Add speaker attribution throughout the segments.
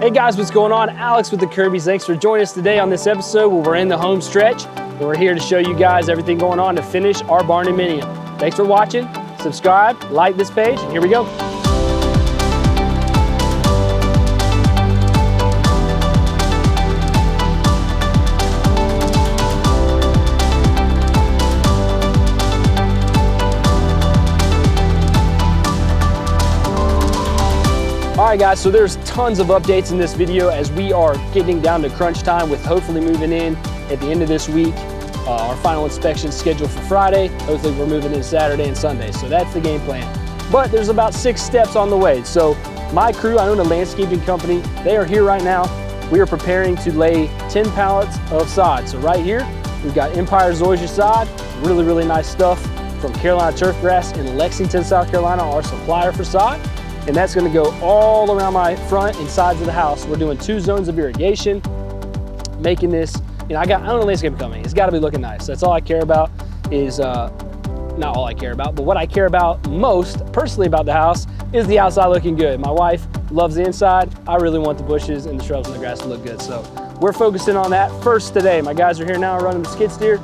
Speaker 1: Hey guys, what's going on? Alex with the Kirby's. Thanks for joining us today on this episode where we're in the home stretch and we're here to show you guys everything going on to finish our barn dominium. Thanks for watching. Subscribe, like this page, and here we go. All right guys, so there's tons of updates in this video as we are getting down to crunch time with hopefully moving in at the end of this week. Our final inspection is scheduled for Friday. Hopefully we're moving in Saturday and Sunday, so that's the game plan. But there's about 6 steps on the way. So my crew, I own a landscaping company, they are here right now. We are preparing to lay 10 pallets of sod. So right here, we've got Empire Zoysia sod, really nice stuff from Carolina Turfgrass in Lexington, South Carolina, our supplier for sod. And that's gonna go all around my front and sides of the house. We're doing 2 zones of irrigation, making this, you know, I own a landscape company. It's gotta be looking nice. That's all I care about is, not all I care about, but what I care about most personally about the house is the outside looking good. My wife loves the inside. I really want the bushes and the shrubs and the grass to look good. So we're focusing on that first today. My guys are here now running the skid steer.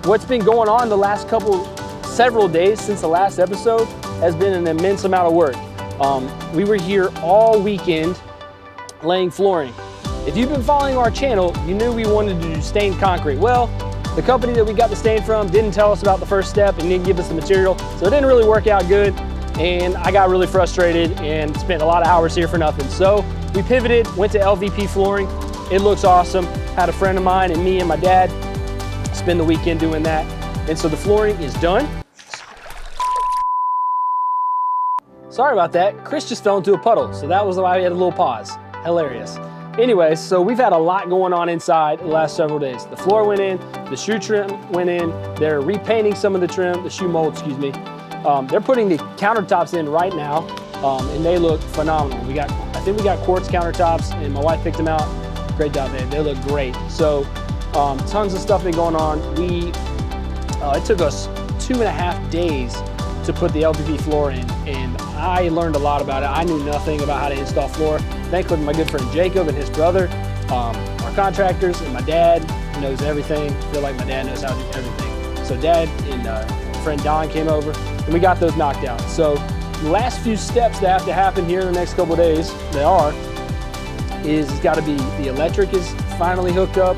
Speaker 1: What's been going on the last several days since the last episode has been an immense amount of work. We were here all weekend laying flooring. If you've been following our channel, you knew we wanted to do stained concrete. Well, the company that we got the stain from didn't tell us about the first step and didn't give us the material, so it didn't really work out good, and I got really frustrated and spent a lot of hours here for nothing. So we pivoted, went to LVP flooring. It looks awesome. Had a friend of mine and me and my dad spend the weekend doing that, and so the flooring is done. Sorry about that. Chris just fell into a puddle, so that was why we had a little pause. Hilarious. Anyways, so we've had a lot going on inside the last several days. The floor went in, the shoe trim went in, they're repainting some of the trim, the shoe mold, excuse me. They're putting the countertops in right now, and they look phenomenal. I think we got quartz countertops, and my wife picked them out. Great job, babe. They look great. So tons of stuff been going on. It took us 2.5 days to put the LVP floor in, and I learned a lot about it. I knew nothing about how to install floor. Thankfully, my good friend Jacob and his brother are contractors, and my dad knows everything. I feel like my dad knows how to do everything. So dad and friend Don came over, and we got those knocked out. So the last few steps that have to happen here in the next couple of days, it's gotta be, the electric is finally hooked up.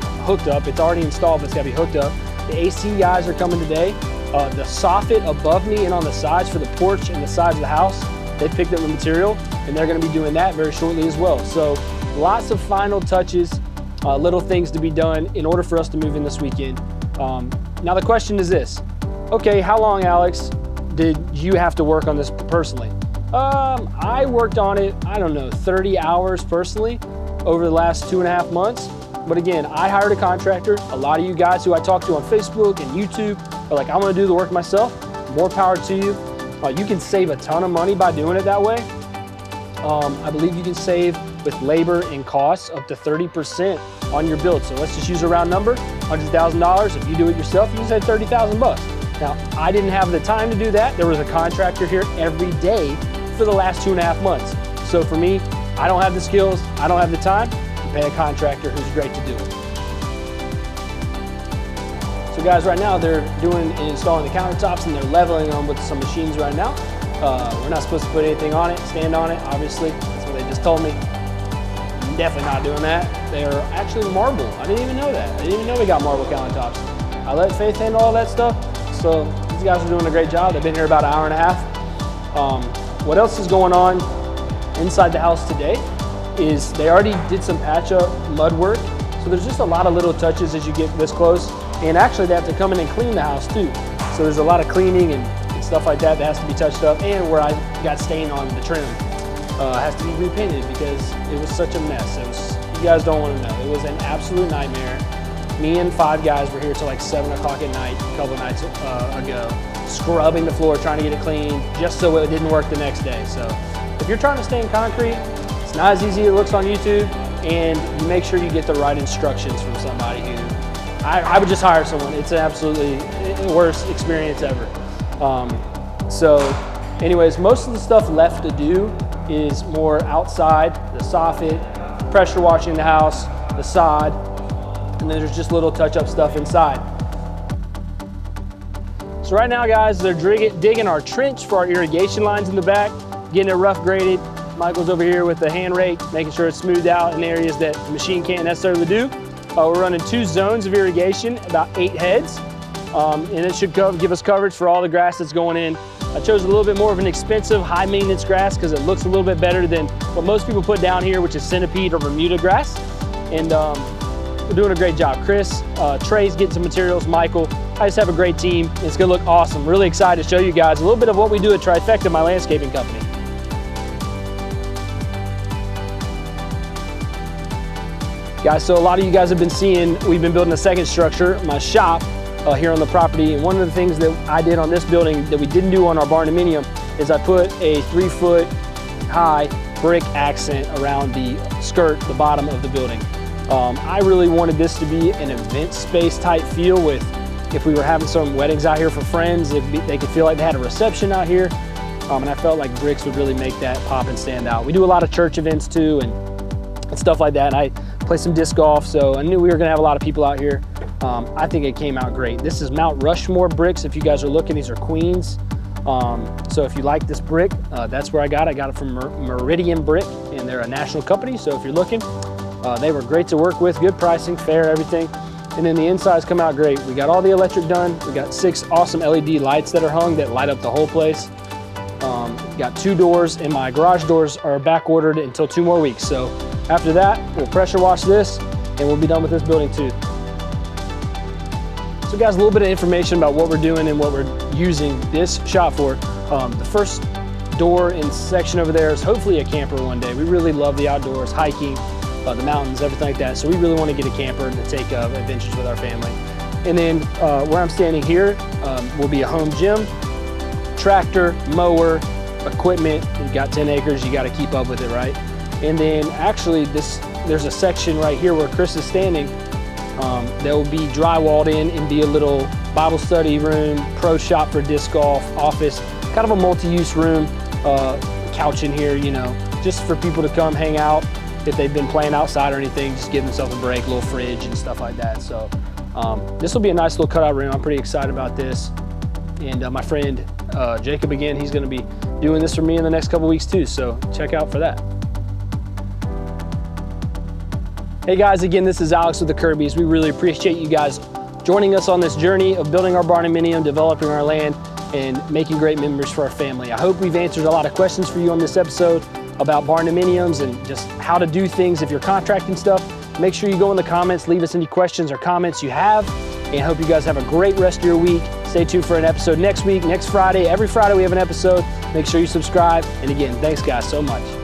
Speaker 1: It's already installed, but it's gotta be hooked up. The AC guys are coming today. The soffit above me and on the sides for the porch and the sides of the house, they picked up the material and they're gonna be doing that very shortly as well. So lots of final touches, little things to be done in order for us to move in this weekend. Now the question is this, okay, how long, Alex, did you have to work on this personally? I worked on it, I don't know, 30 hours personally over the last 2.5 months. But again, I hired a contractor. A lot of you guys who I talk to on Facebook and YouTube are like, I'm gonna do the work myself. More power to you. You can save a ton of money by doing it that way. I believe you can save with labor and costs up to 30% on your build. So let's just use a round number, $100,000. If you do it yourself, you can save 30,000 bucks. Now, I didn't have the time to do that. There was a contractor here every day for the last 2.5 months. So for me, I don't have the skills, I don't have the time. Pay a contractor who's great to do it. So guys, right now they're installing the countertops and they're leveling them with some machines right now. We're not supposed to put anything on it, stand on it, obviously. That's what they just told me. I'm definitely not doing that. They are actually marble. I didn't even know that. I didn't even know we got marble countertops. I let Faith handle all that stuff. So these guys are doing a great job. They've been here about an hour and a half. What else is going on inside the house today is they already did some patch up mud work. So there's just a lot of little touches as you get this close. And actually they have to come in and clean the house too. So there's a lot of cleaning and stuff like that that has to be touched up. And where I got stain on the trim has to be repainted because it was such a mess. You guys don't want to know. It was an absolute nightmare. Me and 5 guys were here till like 7 o'clock at night, a couple nights ago, scrubbing the floor, trying to get it clean, just so it didn't work the next day. So if you're trying to stain concrete, it's not as easy as it looks on YouTube, and you make sure you get the right instructions from somebody who, I would just hire someone. It's an absolutely worst experience ever. So anyways, most of the stuff left to do is more outside, the soffit, pressure washing the house, the sod, and then there's just little touch-up stuff inside. So right now, guys, they're digging our trench for our irrigation lines in the back, getting it rough graded. Michael's over here with the hand rake, making sure it's smoothed out in areas that the machine can't necessarily do. We're running 2 zones of irrigation, about 8 heads, and it should give us coverage for all the grass that's going in. I chose a little bit more of an expensive, high maintenance grass because it looks a little bit better than what most people put down here, which is centipede or Bermuda grass. And we're doing a great job. Chris, Trey's getting some materials, Michael. I just have a great team. It's gonna look awesome. Really excited to show you guys a little bit of what we do at Trifecta, my landscaping company. Guys, so a lot of you guys have been seeing, we've been building a second structure, my shop here on the property. And one of the things that I did on this building that we didn't do on our barndominium is I put a 3-foot high brick accent around the skirt, the bottom of the building. I really wanted this to be an event space type feel with, if we were having some weddings out here for friends, they could feel like they had a reception out here. And I felt like bricks would really make that pop and stand out. We do a lot of church events too and stuff like that. And I play some disc golf, so I knew we were gonna have a lot of people out here. I think it came out great. This is Mount Rushmore bricks. If you guys are looking, these are Queens. So if you like this brick, that's where I got it. I got it from Meridian Brick, and they're a national company. So if you're looking, they were great to work with, good pricing, fair, everything. And then the insides come out great. We got all the electric done. We got 6 awesome LED lights that are hung that light up the whole place. Got 2 doors, and my garage doors are back ordered until 2 more weeks. So after that, we'll pressure wash this, and we'll be done with this building too. So guys, a little bit of information about what we're doing and what we're using this shop for. The first door and section over there is hopefully a camper one day. We really love the outdoors, hiking, the mountains, everything like that. So we really want to get a camper to take adventures with our family. And then where I'm standing here will be a home gym, tractor, mower, equipment. You've got 10 acres, you got to keep up with it, right? And then actually there's a section right here where Chris is standing that will be drywalled in and be a little Bible study room, pro shop for disc golf, office, kind of a multi-use room, couch in here, you know, just for people to come hang out if they've been playing outside or anything, just give themselves a break, a little fridge and stuff like that. So this will be a nice little cutout room. I'm pretty excited about this. And my friend Jacob, again, he's gonna be doing this for me in the next couple weeks too, so check out for that. Hey guys, again, this is Alex with the Kirby's. We really appreciate you guys joining us on this journey of building our barndominium, developing our land, and making great memories for our family. I hope we've answered a lot of questions for you on this episode about barndominiums and just how to do things if you're contracting stuff. Make sure you go in the comments, leave us any questions or comments you have, and I hope you guys have a great rest of your week. Stay tuned for an episode next week, next Friday. Every Friday we have an episode. Make sure you subscribe. And again, thanks guys so much.